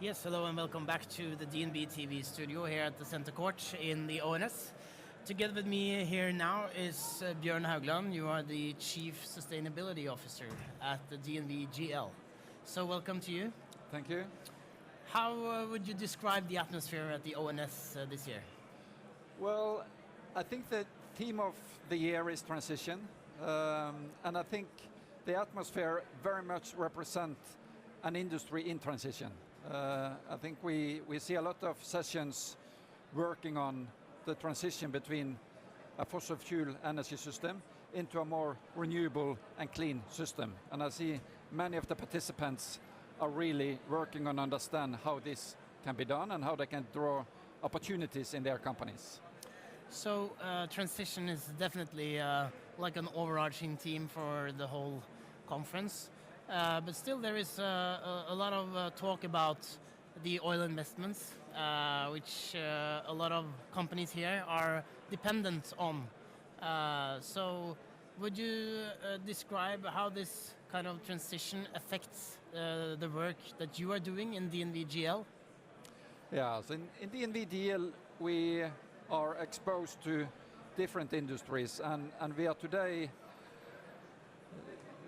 Yes, hello and welcome back to the DNB TV studio here at the Center Court in the ONS. Together with me here now is Bjørn Haugland. You are the Chief Sustainability Officer at the DNB GL. So welcome to you. Thank you. How would you describe the atmosphere at the ONS this year? Well, I think the theme of the year is transition, and I think the atmosphere very much represents an industry in transition. I think we see a lot of sessions working on the transition between a fossil fuel energy system into a more renewable and clean system. And I see many of the participants are really working on understand how this can be done and how they can draw opportunities in their companies. So transition is definitely like an overarching theme for the whole conference. But still there is a lot of talk about the oil investments, which a lot of companies here are dependent on. So would you describe how this kind of transition affects the work that you are doing in DNV GL? Yeah, so in DNV GL we are exposed to different industries, and we are today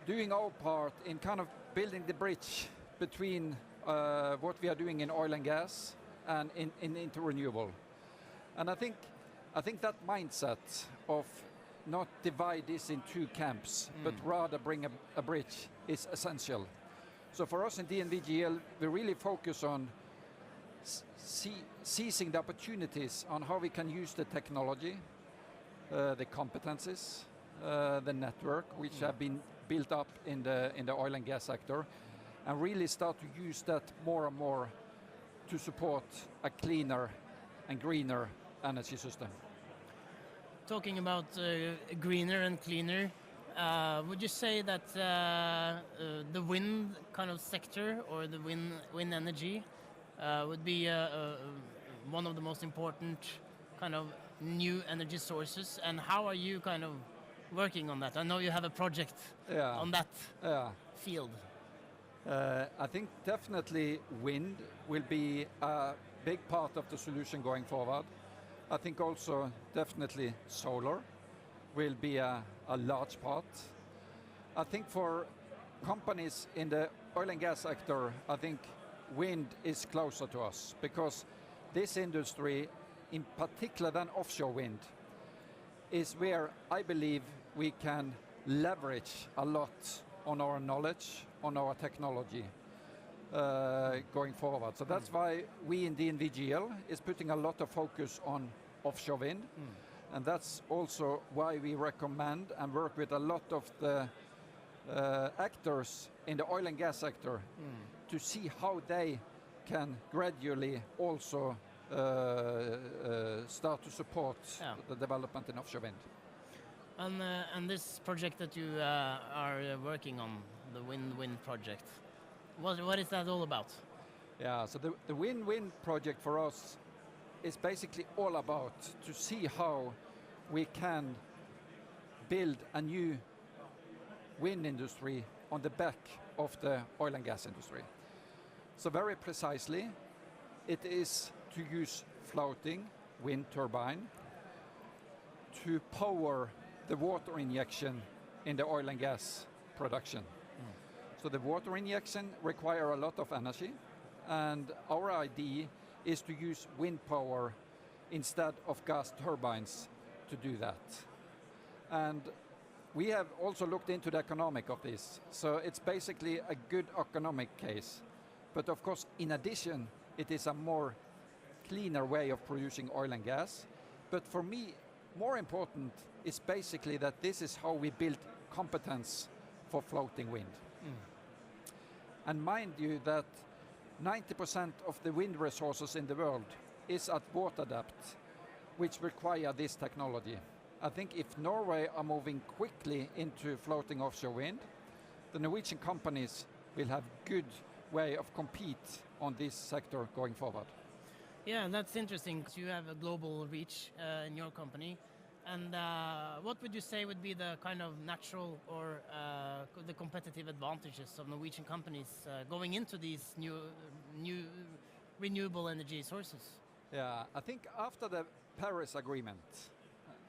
doing our part in kind of building the bridge between what we are doing in oil and gas and into renewable. And I think that mindset of not divide this in two camps, but rather bring a bridge is essential. So for us in DNV GL, we really focus on seizing the opportunities on how we can use the technology, the competencies, the network, which have been built up in the oil and gas sector, and really start to use that more and more to support a cleaner and greener energy system. Talking about greener and cleaner, would you say that the wind kind of sector or the wind energy would be one of the most important kind of new energy sources, and how are you kind of working on that? I know you have a project on that field. I think definitely wind will be a big part of the solution going forward. I think also definitely solar will be a large part. I think for companies in the oil and gas sector, I think wind is closer to us, because this industry, in particular than offshore wind, is where I believe we can leverage a lot on our knowledge, on our technology going forward. So that's why we in DNV GL is putting a lot of focus on offshore wind. And that's also why we recommend and work with a lot of the actors in the oil and gas sector to see how they can gradually also start to support the development in offshore wind. And this project that you are working on, the Wind project, what is that all about? Yeah, so the Wind project for us is basically all about to see how we can build a new wind industry on the back of the oil and gas industry. So very precisely, it is to use floating wind turbine to power the water injection in the oil and gas production. So the water injection require a lot of energy, and our idea is to use wind power instead of gas turbines to do that. And we have also looked into the economic of this, so it's basically a good economic case. But of course, in addition, it is a more cleaner way of producing oil and gas. But for me, more important is basically that this is how we build competence for floating wind. And mind you that 90% of the wind resources in the world is at water depth, which require this technology. I think if Norway are moving quickly into floating offshore wind, the Norwegian companies will have good way of compete on this sector going forward. Yeah, that's interesting. You have a global reach in your company. And what would you say would be the kind of natural or the competitive advantages of Norwegian companies going into these new renewable energy sources. Yeah, I think after the Paris Agreement,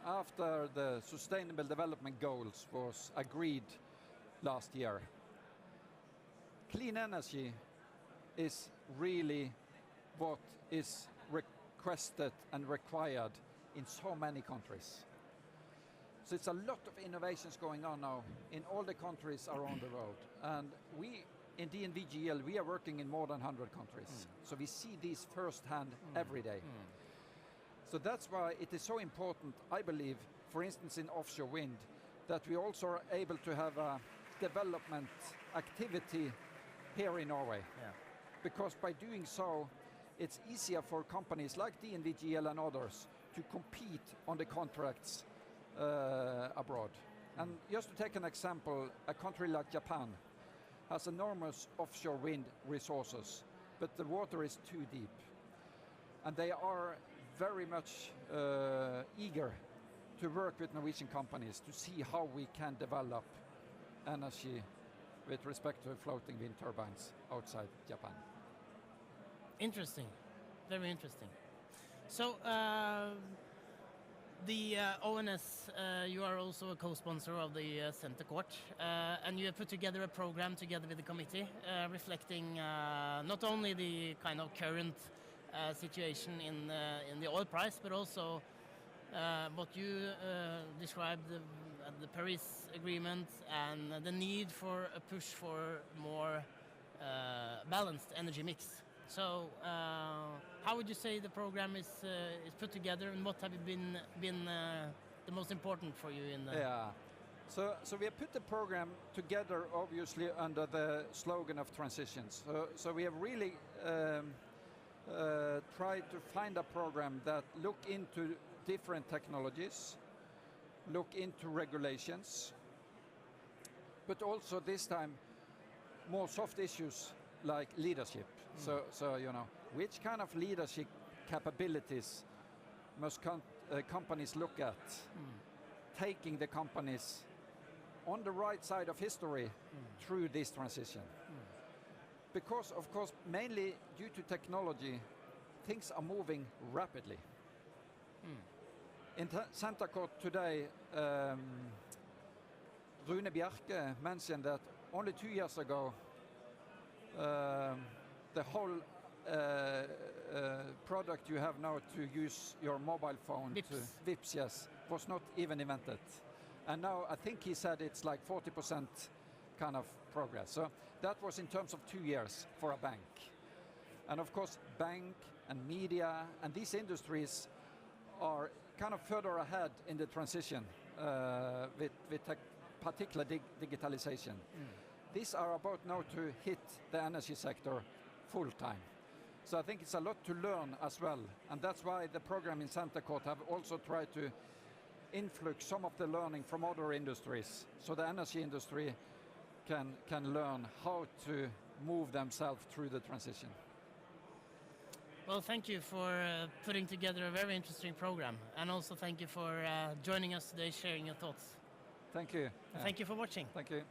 after the Sustainable Development Goals was agreed last year, clean energy is really what is requested and required in so many countries. So it's a lot of innovations going on now in all the countries around the world. And we, in DNVGL, we are working in more than 100 countries. So we see these firsthand every day. So that's why it is so important, I believe, for instance in offshore wind, that we also are able to have a development activity here in Norway. Yeah. Because by doing so, it's easier for companies like DNVGL and others to compete on the contracts abroad. And just to take an example, a country like Japan has enormous offshore wind resources, but the water is too deep. And they are very much eager to work with Norwegian companies to see how we can develop energy with respect to floating wind turbines outside Japan. Interesting, very interesting. So the ONS, you are also a co-sponsor of the Center Court, and you have put together a program together with the committee reflecting not only the kind of current situation in the oil price, but also what you described the Paris Agreement and the need for a push for more balanced energy mix. So how would you say the program is put together, and what have been the most important for you in the... Yeah, so we have put the program together obviously under the slogan of transitions. So we have really tried to find a program that look into different technologies, look into regulations, but also this time more soft issues like leadership. So you know, which kind of leadership capabilities must companies look at, taking the companies on the right side of history through this transition. Because of course, mainly due to technology, things are moving rapidly. In Center Court today, Rune Bjerke mentioned that only 2 years ago, the whole product you have now to use your mobile phone, Vips, yes, was not even invented. And now I think he said it's like 40% kind of progress. So that was in terms of 2 years for a bank. And of course, bank and media and these industries are kind of further ahead in the transition with particular digitalization. These are about now to hit the energy sector full time. So I think it's a lot to learn as well, and that's why the program in Center Court have also tried to influx some of the learning from other industries, so the energy industry can learn how to move themselves through the transition. Well, thank you for putting together a very interesting program, and also thank you for joining us today, sharing your thoughts. Thank you. Thank you for watching. Thank you.